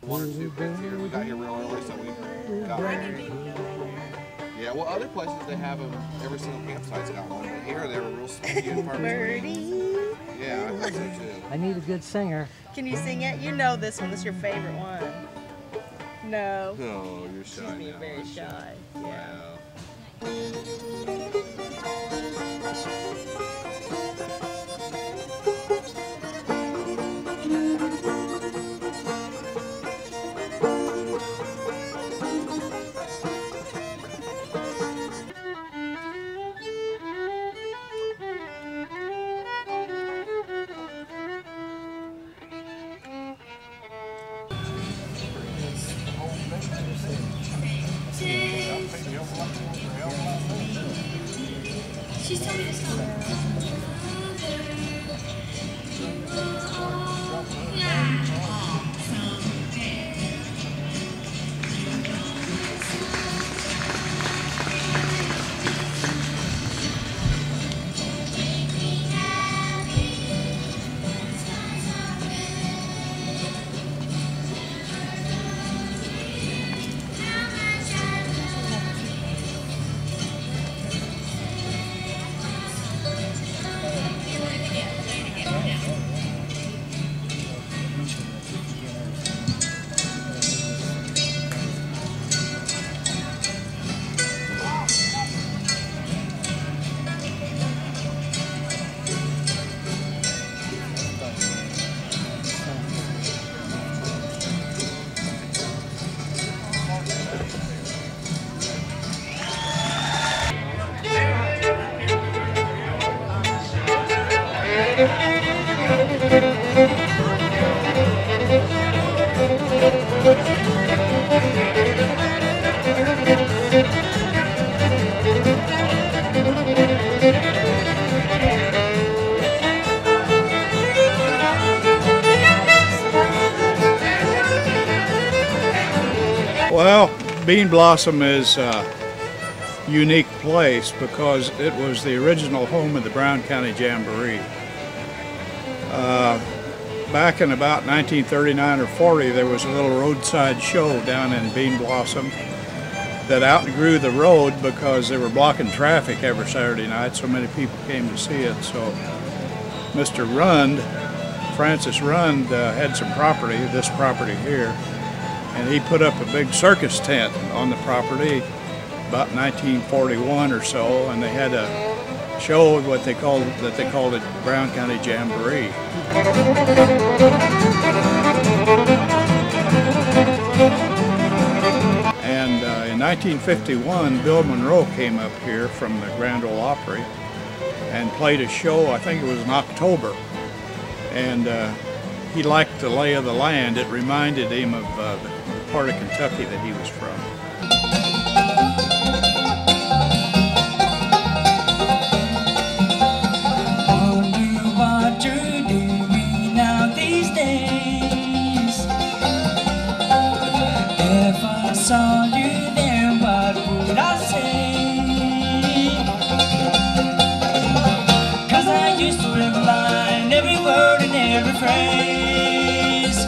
One or two pits here. We got here real early, so we got one. Yeah, well, other places they have them. Every single campsite's got one, but here they were real few and far between. Yeah, I thought so too. I need a good singer. Can you sing it? You know this one. This is your favorite one. No. Oh, you're shy. She's being very shy. Yeah. She's telling me to stop. Well, Bean Blossom is a unique place because it was the original home of the Brown County Jamboree. Back in about 1939 or 40, there was a little roadside show down in Bean Blossom that outgrew the road because they were blocking traffic every Saturday night. So many people came to see it. So Mr. Rund, Francis Rund, had some property, this property here, and he put up a big circus tent on the property about 1941 or so, and they had a show what they called it Brown County Jamboree. And in 1951, Bill Monroe came up here from the Grand Ole Opry and played a show. I think it was in October, and he liked the lay of the land. It reminded him of the part of Kentucky that he was from. Saw you there, what would I say? 'Cause I used to live by every word phrase.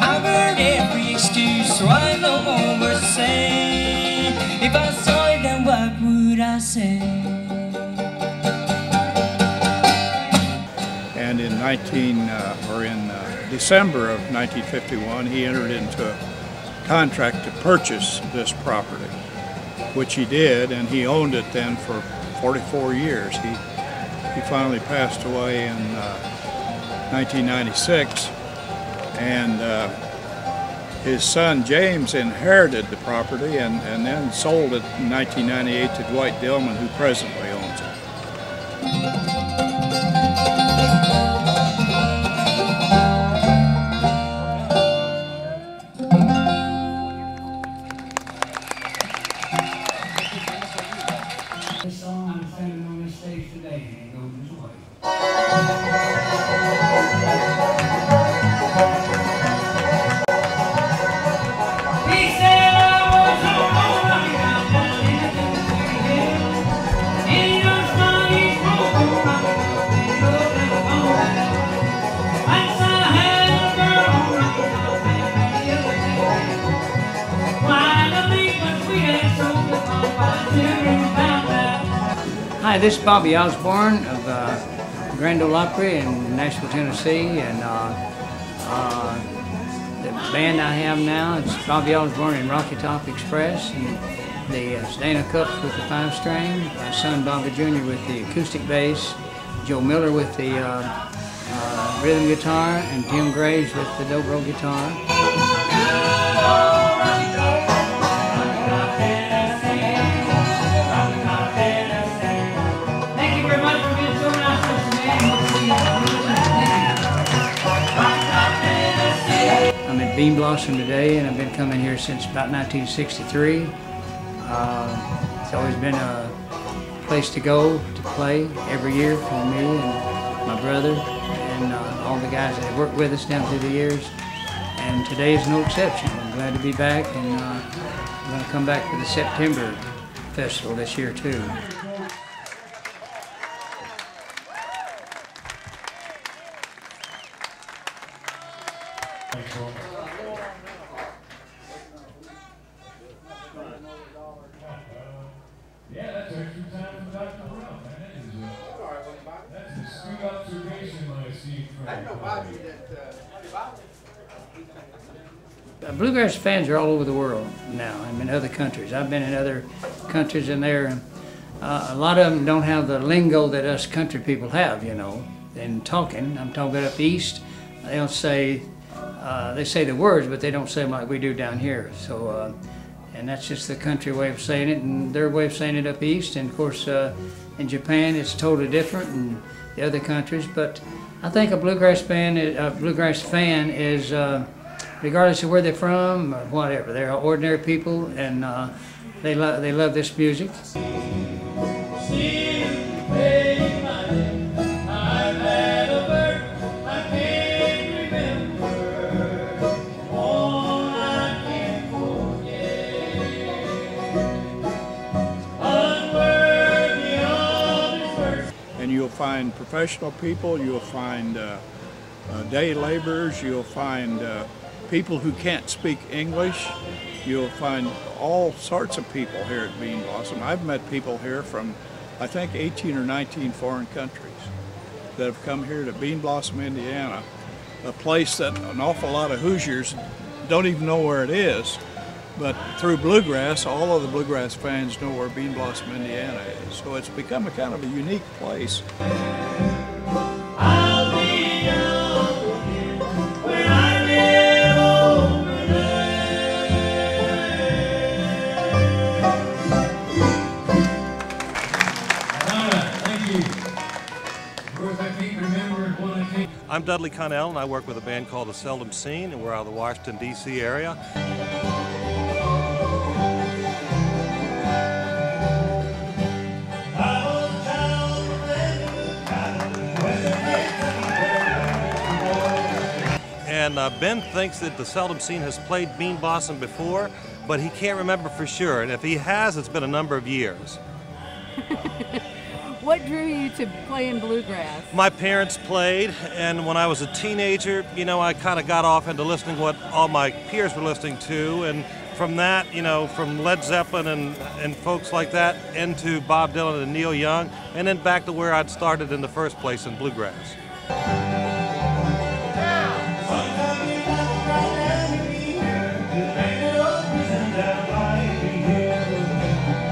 I've heard every excuse, so I no more say. If I saw it, then what would I say? And in December of 1951, he entered into a contract to purchase this property, which he did, and he owned it then for 44 years. He finally passed away in 1996, and his son James inherited the property and then sold it in 1998 to Dwight Dillman, who presently owns it. This song I'm singing on this stage today, and it goes this way. He said I was alright down in the city. In your sunny smoke, rocking up in your telephone. Once I had a girl rocking up in the other day. Why the beat was sweet and so good, my children found that. Hi, this is Bobby Osborne of Grand Ole Opry in Nashville, Tennessee, and the band I have now is Bobby Osborne and Rocky Top Express, and the Sedana Cups with the 5-string, my son Bobby Jr. with the acoustic bass, Joe Miller with the rhythm guitar, and Tim Graves with the dobro guitar. I'm at Bean Blossom today, and I've been coming here since about 1963. It's always been a place to go to play every year for me and my brother and all the guys that have worked with us down through the years. And today is no exception. I'm glad to be back, and I'm going to come back for the September festival this year too. Yeah, that's extra time for Dr. Brown. That's a sweet observation I see from Bluegrass fans are all over the world now. I'm in other countries. I've been in other countries, and there, a lot of them don't have the lingo that us country people have, you know. In talking, I'm talking about up east, they don't say, they say the words, but they don't say them like we do down here. So, and that's just the country way of saying it, and their way of saying it up east. And of course, in Japan, it's totally different, and the other countries. But I think a bluegrass fan is, regardless of where they're from or whatever, they're ordinary people, and they love this music. And you'll find professional people, you'll find day laborers, you'll find people who can't speak English, you'll find all sorts of people here at Bean Blossom. I've met people here from, I think, 18 or 19 foreign countries that have come here to Bean Blossom, Indiana, a place that an awful lot of Hoosiers don't even know where it is. But through Bluegrass, all of the Bluegrass fans know where Bean Blossom, Indiana is. So it's become a kind of a unique place. I'll be young again when I live over there. Thank you. Of course, I can't remember when I came. I'm Dudley Connell, and I work with a band called the Seldom Scene, and we're out of the Washington, D.C. area. And Ben thinks that the Seldom Scene has played Bean Blossom before, but he can't remember for sure. And if he has, it's been a number of years. What drew you to playing bluegrass? My parents played, and when I was a teenager, you know, I kind of got off into listening to what all my peers were listening to, and from that, you know, from Led Zeppelin and folks like that into Bob Dylan and Neil Young, and then back to where I'd started in the first place in bluegrass.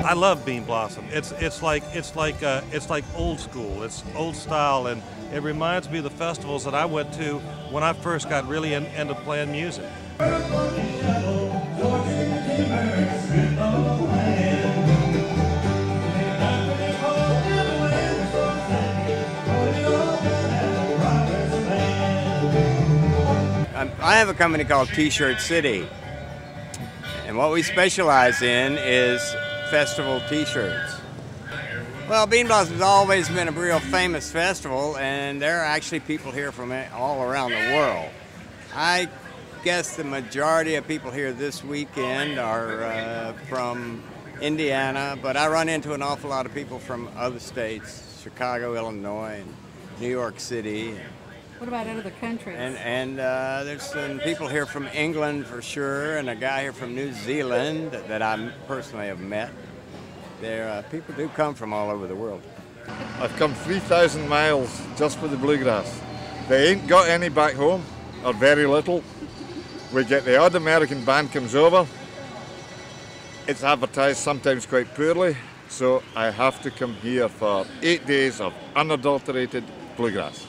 I love Bean Blossom. It's like old school. It's old style, and it reminds me of the festivals that I went to when I first got really into playing music. I have a company called T-Shirt City, and what we specialize in is festival T-shirts. Well, Bean Blossom's always been a real famous festival, and there are actually people here from all around the world. I guess the majority of people here this weekend are from Indiana, but I run into an awful lot of people from other states, Chicago, Illinois, and New York City. What about other countries? And there's some people here from England for sure, and a guy here from New Zealand that I personally have met. People do come from all over the world. I've come 3,000 miles just for the bluegrass. They ain't got any back home, or very little. We get the odd American band comes over. It's advertised sometimes quite poorly, so I have to come here for 8 days of unadulterated bluegrass.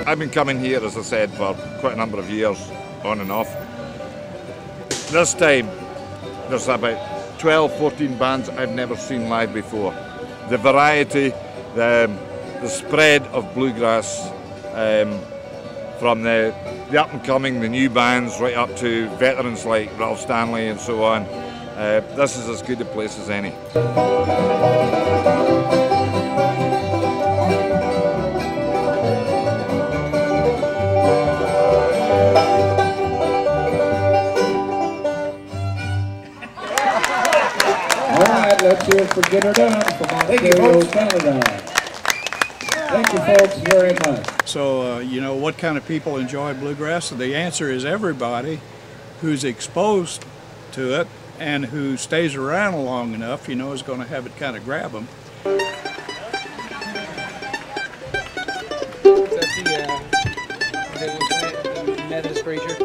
I've been coming here, as I said, for quite a number of years, on and off. This time, there's about 12, 14 bands I've never seen live before. The variety, the spread of bluegrass, from the up-and-coming, the new bands, right up to veterans like Ralph Stanley and so on. This is as good a place as any. Let's hear it for Get Her Done from Ontario, Canada. Thank you, folks, very much. So, you know, what kind of people enjoy bluegrass? The answer is everybody who's exposed to it and who stays around long enough, you know, is going to have it kind of grab them. Is that the Methodist preacher?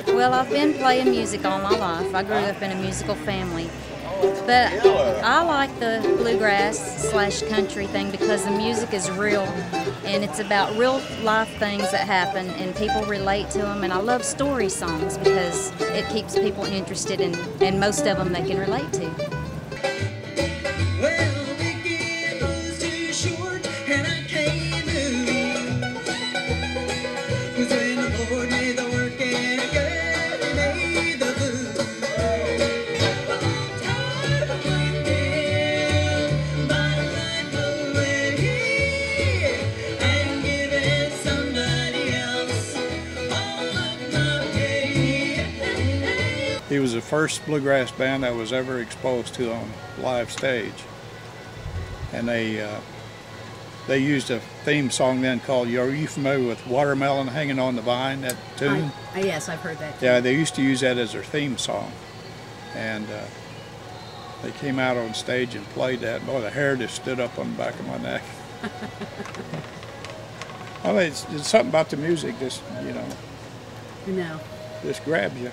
Well, I've been playing music all my life. I grew up in a musical family. But I like the bluegrass / country thing because the music is real and it's about real life things that happen and people relate to them. And I love story songs because it keeps people interested and most of them they can relate to. He was the first bluegrass band I was ever exposed to on live stage, and they used a theme song then called, are you familiar with Watermelon Hanging on the Vine, that tune? Yes, I've heard that too. Yeah, they used to use that as their theme song, and they came out on stage and played that. Boy, the hair just stood up on the back of my neck. I mean, it's something about the music, just, you know, No. just grabs you.